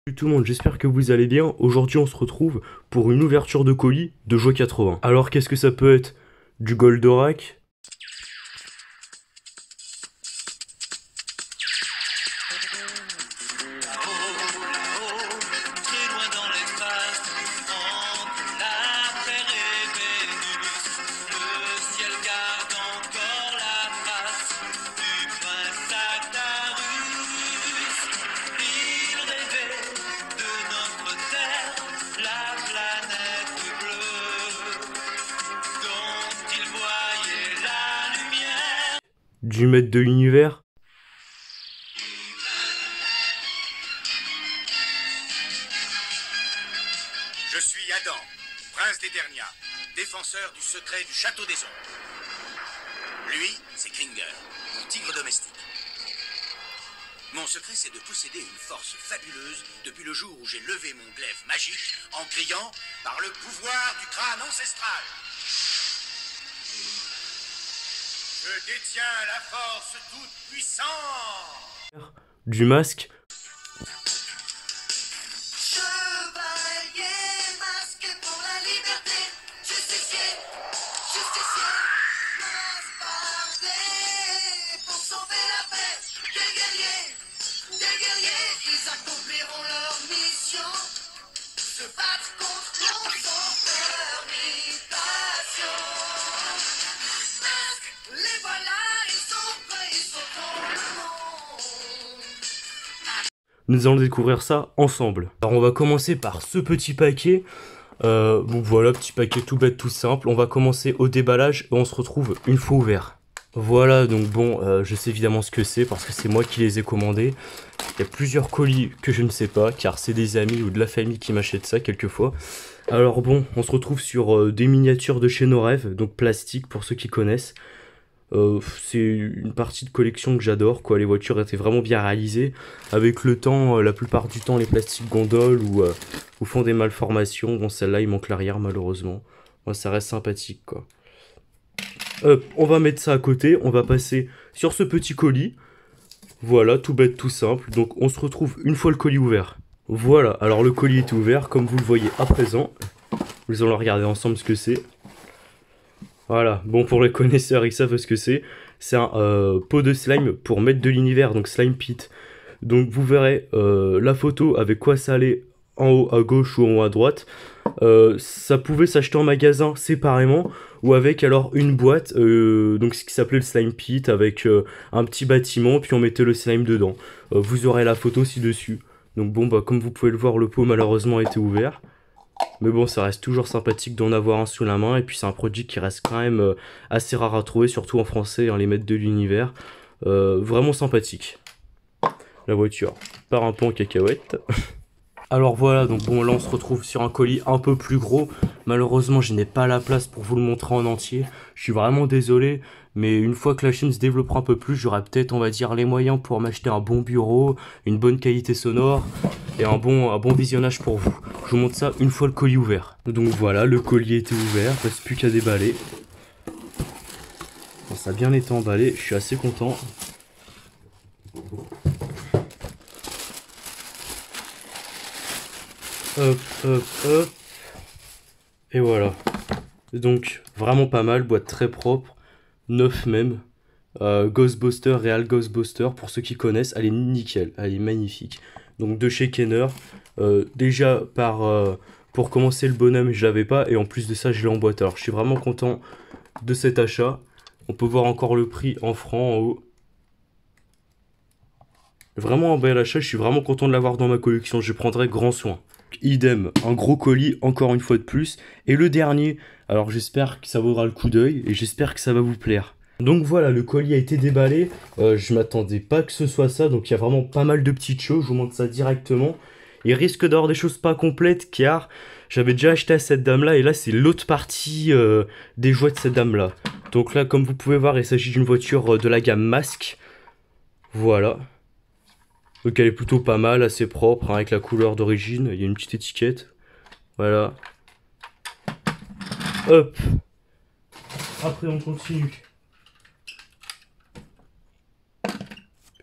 Salut tout le monde, j'espère que vous allez bien. Aujourd'hui on se retrouve pour une ouverture de colis de Joie 80. Alors qu'est-ce que ça peut être? Du Goldorak, Très loin dans l'espace, entre la Terre et Vénus, le ciel garde encore la trace du prince Actarus. Il rêvait de notre Terre, la planète bleue, dont il voyait la lumière. du maître de l'univers, Je suis Adam, prince d'Eternia, défenseur du secret du château des ombres. Lui, c'est Kringer, mon tigre domestique. Mon secret, c'est de posséder une force fabuleuse depuis le jour où j'ai levé mon glaive magique en criant « Par le pouvoir du crâne ancestral !» Je détiens la force toute puissante. du masque, Chevalier masqué pour la liberté, justicier, masque bardé pour sauver la paix. Des guerriers, ils accompliront leur mission, se battre contre l'usurpation. Masque, les voilà, ils sont prêts, ils sauveront le monde. nous allons découvrir ça ensemble. Alors on va commencer par ce petit paquet. Bon voilà, petit paquet tout bête, tout simple. On va commencer au déballage et on se retrouve une fois ouvert. Voilà, donc bon, je sais évidemment ce que c'est parce que c'est moi qui les ai commandés. Il y a plusieurs colis que je ne sais pas car c'est des amis ou de la famille qui m'achètent ça quelquefois. Alors bon, on se retrouve sur des miniatures de chez nos rêves, donc plastique pour ceux qui connaissent. C'est une partie de collection que j'adore, quoi. Les voitures étaient vraiment bien réalisées. Avec le temps, la plupart du temps, les plastiques gondolent ou font des malformations. Bon, celle-là, il manque l'arrière, malheureusement. Moi, ça reste sympathique, quoi. On va mettre ça à côté. On va passer sur ce petit colis. Voilà, tout bête, tout simple. Donc, on se retrouve une fois le colis ouvert. Voilà, alors le colis est ouvert, comme vous le voyez à présent. Nous allons regarder ensemble ce que c'est. Voilà, bon pour les connaisseurs ils savent ce que c'est. C'est un pot de slime pour mettre de l'univers, donc slime pit. Donc vous verrez la photo avec quoi ça allait en haut à gauche ou en haut à droite. Ça pouvait s'acheter en magasin séparément ou avec alors une boîte, donc ce qui s'appelait le slime pit avec un petit bâtiment puis on mettait le slime dedans. Vous aurez la photo ci-dessus. Donc bon bah comme vous pouvez le voir le pot malheureusement a été ouvert. Mais bon, ça reste toujours sympathique d'en avoir un sous la main. Et puis c'est un produit qui reste quand même assez rare à trouver, surtout en français, hein, les maîtres de l'univers. Vraiment sympathique. La voiture part un peu en cacahuète. Alors voilà, donc bon là on se retrouve sur un colis un peu plus gros. Malheureusement je n'ai pas la place pour vous le montrer en entier. Je suis vraiment désolé. Mais une fois que la chaîne se développera un peu plus, j'aurai peut-être on va dire les moyens pour m'acheter un bon bureau, une bonne qualité sonore et un bon visionnage pour vous. Je vous montre ça une fois le colis ouvert. Donc voilà, le colis était ouvert, il ne reste plus qu'à déballer. Bon, ça a bien été emballé, je suis assez content. Hop, hop, hop. Et voilà. Donc vraiment pas mal, boîte très propre, neuf même. Ghostbuster, Real Ghostbuster, pour ceux qui connaissent, elle est nickel, elle est magnifique. Donc de chez Kenner, déjà pour commencer le bonhomme je l'avais pas et en plus de ça je l'ai en boîte. Alors je suis vraiment content de cet achat. On peut voir encore le prix en francs en haut. Vraiment un bel achat, je suis vraiment content de l'avoir dans ma collection, je prendrai grand soin. Idem, un gros colis encore une fois de plus. Et le dernier, alors j'espère que ça vaudra le coup d'œil et j'espère que ça va vous plaire. Donc voilà, le colis a été déballé, je m'attendais pas que ce soit ça, donc il y a vraiment pas mal de petites choses, je vous montre ça directement. Il risque d'avoir des choses pas complètes car j'avais déjà acheté à cette dame là et là c'est l'autre partie des jouets de cette dame là. Donc là comme vous pouvez voir il s'agit d'une voiture de la gamme Masque, voilà. Donc elle est plutôt pas mal, assez propre, hein, avec la couleur d'origine, il y a une petite étiquette, voilà. Hop. Après on continue.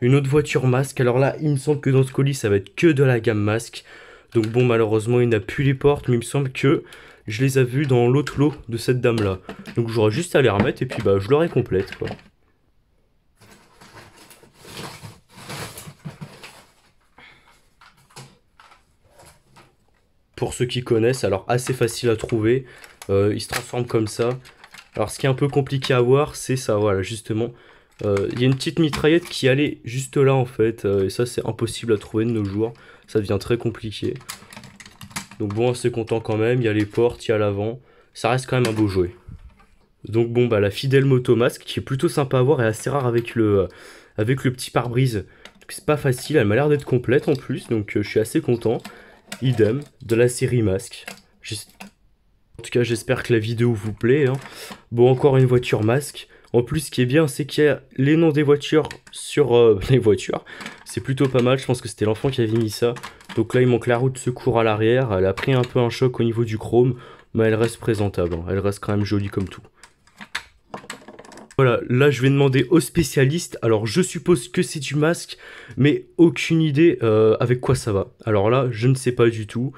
Une autre voiture masque. Alors là, il me semble que dans ce colis, ça va être que de la gamme masque. Donc bon, malheureusement, il n'a plus les portes, mais il me semble que je les ai vues dans l'autre lot de cette dame-là. Donc j'aurai juste à les remettre et puis bah je l'aurai complète, quoi. Pour ceux qui connaissent, alors assez facile à trouver. Il se transforme comme ça. Alors ce qui est un peu compliqué à voir, c'est ça, voilà, justement. Il y a une petite mitraillette qui allait juste là en fait, et ça c'est impossible à trouver de nos jours, ça devient très compliqué. Donc bon, assez content quand même, il y a les portes, il y a l'avant, ça reste quand même un beau jouet. Donc bon, bah la fidèle motomasque qui est plutôt sympa à voir et assez rare avec le petit pare-brise. Donc c'est pas facile, elle m'a l'air d'être complète en plus, donc je suis assez content. Idem, de la série masque. En tout cas, j'espère que la vidéo vous plaît, hein. Bon, encore une voiture masque. En plus, ce qui est bien, c'est qu'il y a les noms des voitures sur les voitures. C'est plutôt pas mal. Je pense que c'était l'enfant qui avait mis ça. Donc là, il manque la roue de secours à l'arrière. Elle a pris un peu un choc au niveau du chrome. Mais elle reste présentable, hein. Elle reste quand même jolie comme tout. Voilà, là je vais demander aux spécialistes. Alors je suppose que c'est du masque, mais aucune idée avec quoi ça va. Alors là, je ne sais pas du tout.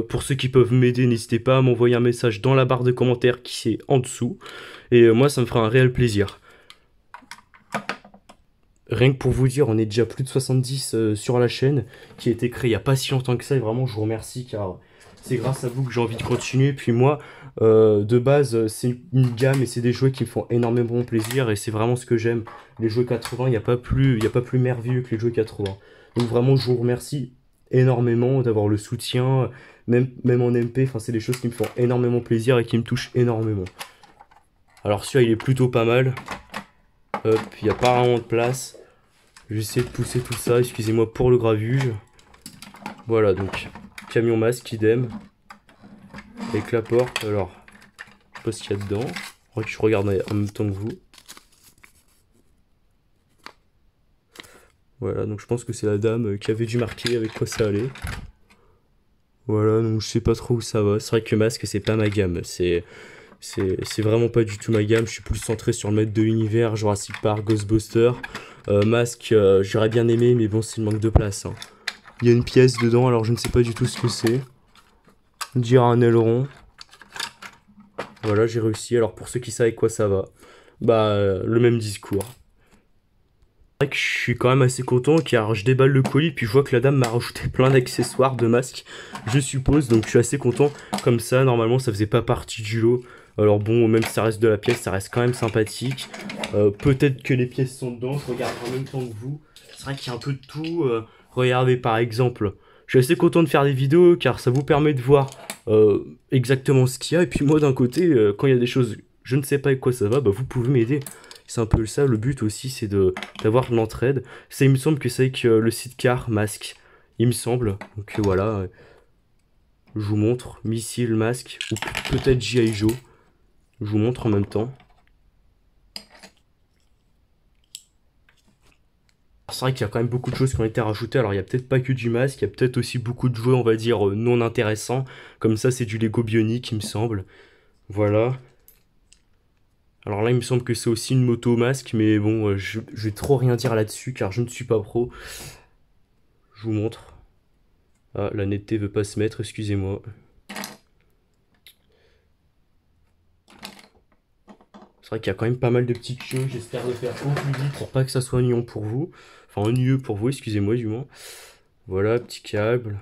Pour ceux qui peuvent m'aider, n'hésitez pas à m'envoyer un message dans la barre de commentaires qui est en dessous. Et moi, ça me fera un réel plaisir. Rien que pour vous dire, on est déjà plus de 70 sur la chaîne, qui a été créée il n'y a pas si longtemps que ça. Et vraiment, je vous remercie car c'est grâce à vous que j'ai envie de continuer. Puis moi, de base, c'est une gamme et c'est des jouets qui me font énormément plaisir. Et c'est vraiment ce que j'aime. Les jouets 80, il n'y a pas plus merveilleux que les jouets 80. Donc vraiment, je vous remercie énormément d'avoir le soutien, même en MP. Enfin, c'est des choses qui me font énormément plaisir et qui me touchent énormément. Alors celui-là, il est plutôt pas mal. Hop, il n'y a pas vraiment de place. Je vais essayer de pousser tout ça, excusez-moi pour le gravuge. Voilà, donc, camion masque, idem. Avec la porte, alors, je sais pas ce qu'il y a dedans. Je regarde en même temps que vous. Voilà, donc je pense que c'est la dame qui avait dû marquer avec quoi ça allait. Voilà, donc je sais pas trop où ça va. C'est vrai que masque, c'est pas ma gamme. C'est vraiment pas du tout ma gamme. Je suis plus centré sur le maître de l'univers, Jurassic Park, Ghostbusters. Masque, j'aurais bien aimé, mais bon, c'est le manque de place, hein. Il y a une pièce dedans, alors je ne sais pas du tout ce que c'est. Dire un aileron. Voilà, j'ai réussi. Alors pour ceux qui savent avec quoi ça va, bah le même discours. C'est vrai que je suis quand même assez content car je déballe le colis puis je vois que la dame m'a rajouté plein d'accessoires de masques, je suppose, donc je suis assez content. Comme ça, normalement ça faisait pas partie du lot. Alors bon, même si ça reste de la pièce, ça reste quand même sympathique. Peut-être que les pièces sont dedans, je regarde en même temps que vous. C'est vrai qu'il y a un peu de tout. Regardez par exemple, je suis assez content de faire des vidéos car ça vous permet de voir exactement ce qu'il y a. Et puis moi d'un côté, quand il y a des choses, je ne sais pas avec quoi ça va, bah vous pouvez m'aider. C'est un peu ça, le but aussi c'est d'avoir de l'entraide. Ça il me semble que c'est avec le sidecar masque, il me semble. Donc voilà, je vous montre, missile, masque, ou peut-être G.I. Joe. Je vous montre en même temps. C'est vrai qu'il y a quand même beaucoup de choses qui ont été rajoutées. Alors il n'y a peut-être pas que du masque, il y a peut-être aussi beaucoup de jouets, on va dire, non intéressants. Comme ça, c'est du Lego Bionic, il me semble. Voilà. Alors là, il me semble que c'est aussi une moto masque, mais bon, je vais trop rien dire là-dessus car je ne suis pas pro. Je vous montre. Ah, la netteté veut pas se mettre, excusez-moi. C'est vrai qu'il y a quand même pas mal de petites choses. J'espère le faire au plus vite pour pas que ça soit ennuyant pour vous. Enfin, ennuyeux pour vous, excusez-moi du moins. Voilà, petit câble.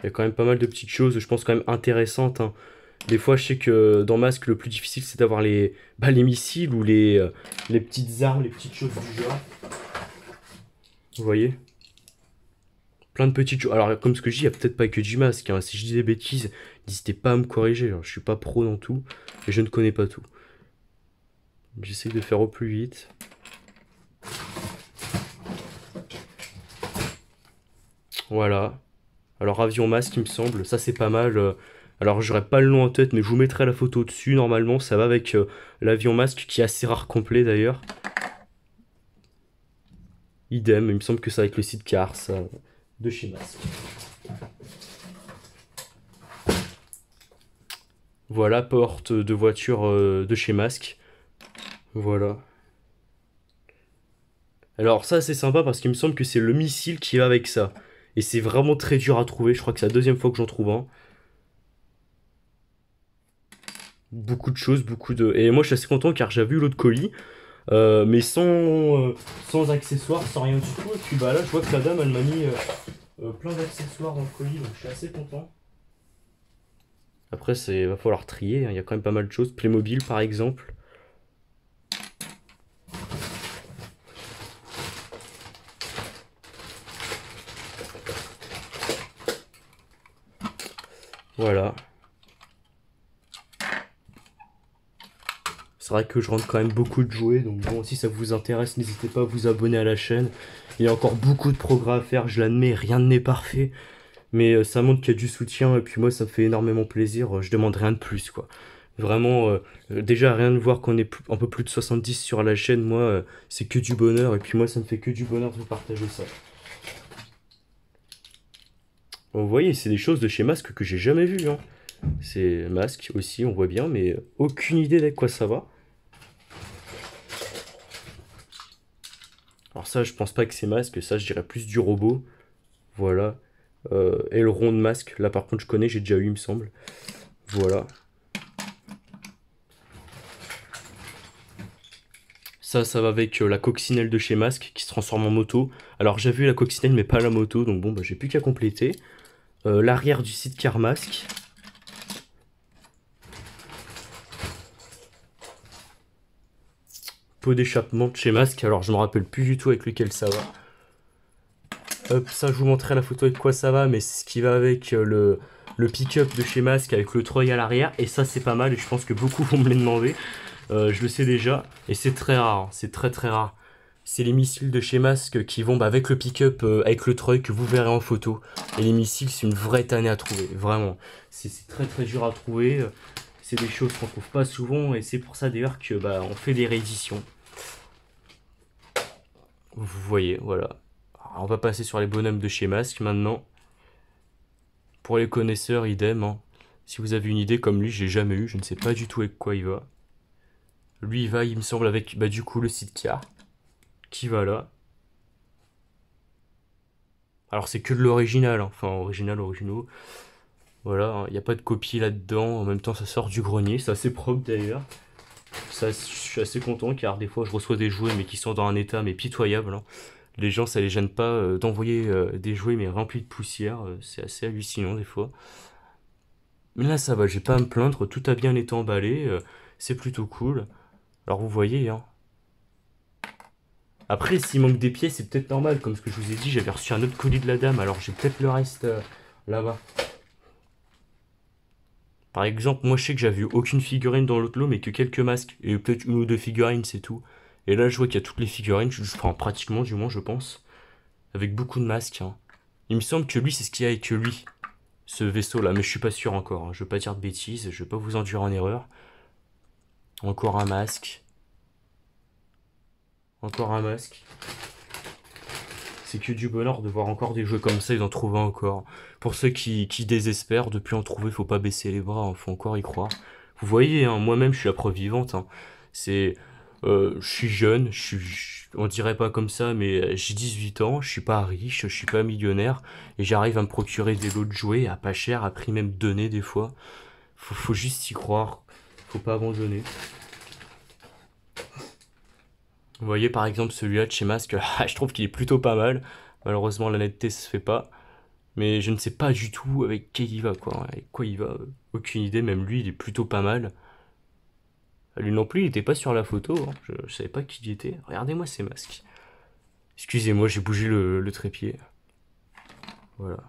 Il y a quand même pas mal de petites choses, je pense quand même intéressantes, hein. Des fois, je sais que dans Masque, le plus difficile, c'est d'avoir les missiles ou les petites armes, les petites choses du genre. Vous voyez? Plein de petites choses. Alors, comme ce que je dis, il n'y a peut-être pas que du Masque, hein. Si je dis des bêtises, n'hésitez pas à me corriger. Alors, je suis pas pro dans tout et je ne connais pas tout. J'essaie de faire au plus vite. Voilà. Alors, avion masque, il me semble. Ça, c'est pas mal. Alors, j'aurais pas le nom en tête, mais je vous mettrai la photo dessus. Normalement, ça va avec l'avion masque, qui est assez rare complet d'ailleurs. Idem, il me semble que c'est avec le sidecar, ça, de chez Masque. Voilà, porte de voiture de chez Masque. Voilà. Alors ça c'est sympa parce qu'il me semble que c'est le missile qui va avec ça. Et c'est vraiment très dur à trouver, je crois que c'est la deuxième fois que j'en trouve un. Beaucoup de choses, beaucoup de... Et moi je suis assez content car j'ai vu l'autre colis, mais sans accessoires, sans rien du tout. Et puis bah là je vois que la dame elle m'a mis plein d'accessoires dans le colis, donc je suis assez content. Après c'est va falloir trier, hein, il y a quand même pas mal de choses. Playmobil par exemple. Voilà. C'est vrai que je rentre quand même beaucoup de jouets, donc bon, si ça vous intéresse, n'hésitez pas à vous abonner à la chaîne. Il y a encore beaucoup de progrès à faire, je l'admets, rien n'est parfait. Mais ça montre qu'il y a du soutien, et puis moi ça me fait énormément plaisir, je demande rien de plus, quoi. Vraiment, déjà rien de voir qu'on est un peu plus de 70 sur la chaîne, moi, c'est que du bonheur, et puis moi ça me fait que du bonheur de vous partager ça. Bon, vous voyez, c'est des choses de chez Masque que j'ai jamais vues, hein. C'est Masque aussi, on voit bien, mais aucune idée de quoi ça va. Alors ça, je pense pas que c'est Masque, ça je dirais plus du robot. Voilà. Aileron de Masque, là par contre je connais, j'ai déjà eu il me semble. Voilà. Ça va avec la coccinelle de chez Masque qui se transforme en moto. Alors j'ai vu la coccinelle mais pas la moto, donc bon, bah, j'ai plus qu'à compléter. L'arrière du sidecar Masque. Pot d'échappement de chez Masque, alors je me rappelle plus du tout avec lequel ça va. Hop, ça je vous montrerai la photo avec quoi ça va, mais c'est ce qui va avec le pick-up de chez Masque avec le treuil à l'arrière. Et ça c'est pas mal et je pense que beaucoup vont me les demander. Je le sais déjà, et c'est très rare, hein, c'est très très rare. C'est les missiles de chez Masque qui vont avec le pick-up, avec le treuil que vous verrez en photo. Et les missiles, c'est une vraie tannée à trouver, vraiment. C'est très très dur à trouver. C'est des choses qu'on trouve pas souvent, et c'est pour ça d'ailleurs que bah, on fait des rééditions. Vous voyez, voilà. Alors, on va passer sur les bonhommes de chez Masque maintenant. Pour les connaisseurs, idem, hein. Si vous avez une idée comme lui, j'ai jamais eu, je ne sais pas du tout avec quoi il va. Lui, il va, il me semble, avec bah, du coup le sidecar qui va là. Alors c'est que de l'original, hein. Enfin original, originaux. Voilà, il n'y a pas de copie là-dedans. En même temps, ça sort du grenier, c'est assez propre d'ailleurs. Ça, je suis assez content car des fois je reçois des jouets mais qui sont dans un état mais pitoyable, hein. Les gens, ça les gêne pas d'envoyer des jouets mais remplis de poussière. C'est assez hallucinant des fois. Mais là, ça va, j'ai pas à me plaindre. Tout a bien été emballé. C'est plutôt cool. Alors vous voyez, hein. Après, s'il manque des pièces, c'est peut-être normal. Comme ce que je vous ai dit, j'avais reçu un autre colis de la dame. Alors j'ai peut-être le reste là-bas. Par exemple, moi je sais que j'avais eu aucune figurine dans l'autre lot, mais que quelques masques. Et peut-être une ou deux figurines, c'est tout. Et là, je vois qu'il y a toutes les figurines. Enfin, pratiquement, du moins, je pense. Avec beaucoup de masques, hein. Il me semble que lui, c'est ce qu'il y a avec lui. Ce vaisseau-là. Mais je suis pas sûr encore, hein. Je veux pas dire de bêtises. Je veux pas vous induire en erreur. Encore un masque. Encore un masque. C'est que du bonheur de voir encore des jeux comme ça et d'en trouver encore. Pour ceux qui désespèrent, depuis en trouver, faut pas baisser les bras, hein, faut encore y croire. Vous voyez, hein, moi-même, je suis la preuve vivante, hein. C'est, je suis jeune, on dirait pas comme ça, mais j'ai 18 ans, je suis pas riche, je suis pas millionnaire, et j'arrive à me procurer des lots de jouets à pas cher, à prix même donné des fois. Faut juste y croire, faut pas abandonner. Vous voyez par exemple celui-là de chez Masque, je trouve qu'il est plutôt pas mal. Malheureusement la netteté se fait pas. Mais je ne sais pas du tout avec qui il va, quoi. Avec quoi il va, aucune idée, même lui il est plutôt pas mal. Lui non plus il était pas sur la photo, hein. Je savais pas qui il était. Regardez-moi ces masques. Excusez-moi, j'ai bougé le trépied. Voilà.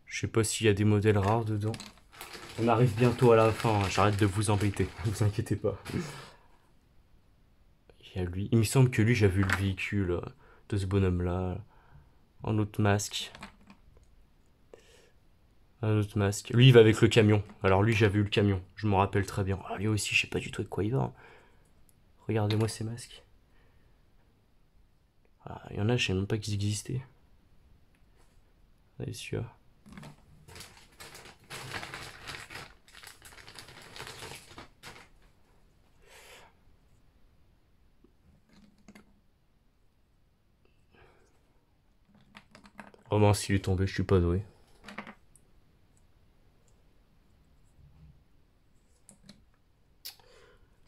Je sais pas s'il y a des modèles rares dedans. On arrive bientôt à la fin, hein. J'arrête de vous embêter, ne vous inquiétez pas. Il y a lui. Il me semble que lui j'ai vu le véhicule de ce bonhomme-là. Un autre masque. Un autre masque. Lui, il va avec le camion. Alors lui, j'avais eu le camion. Je m'en rappelle très bien. Alors lui aussi, je sais pas du tout de quoi il va, hein. Regardez-moi ces masques. Ah, il y en a, je sais même pas qu'ils existaient. Allez, celui-là. Oh mince, il est tombé, je suis pas doué.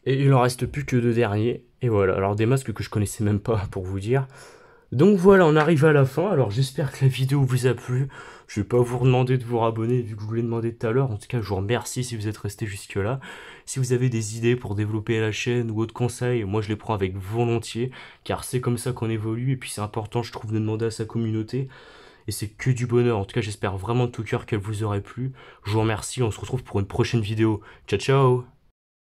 Et il en reste plus que 2 derniers. Et voilà, alors des masques que je connaissais même pas pour vous dire. Donc voilà, on arrive à la fin. Alors j'espère que la vidéo vous a plu. Je vais pas vous demander de vous abonner vu que vous voulez demander tout à l'heure. En tout cas, je vous remercie si vous êtes resté jusque là. Si vous avez des idées pour développer la chaîne ou autres conseils, moi je les prends avec volontiers. Car c'est comme ça qu'on évolue. Et puis c'est important, je trouve, de demander à sa communauté. Et c'est que du bonheur. En tout cas, j'espère vraiment de tout cœur qu'elle vous aurait plu. Je vous remercie. On se retrouve pour une prochaine vidéo. Ciao, ciao!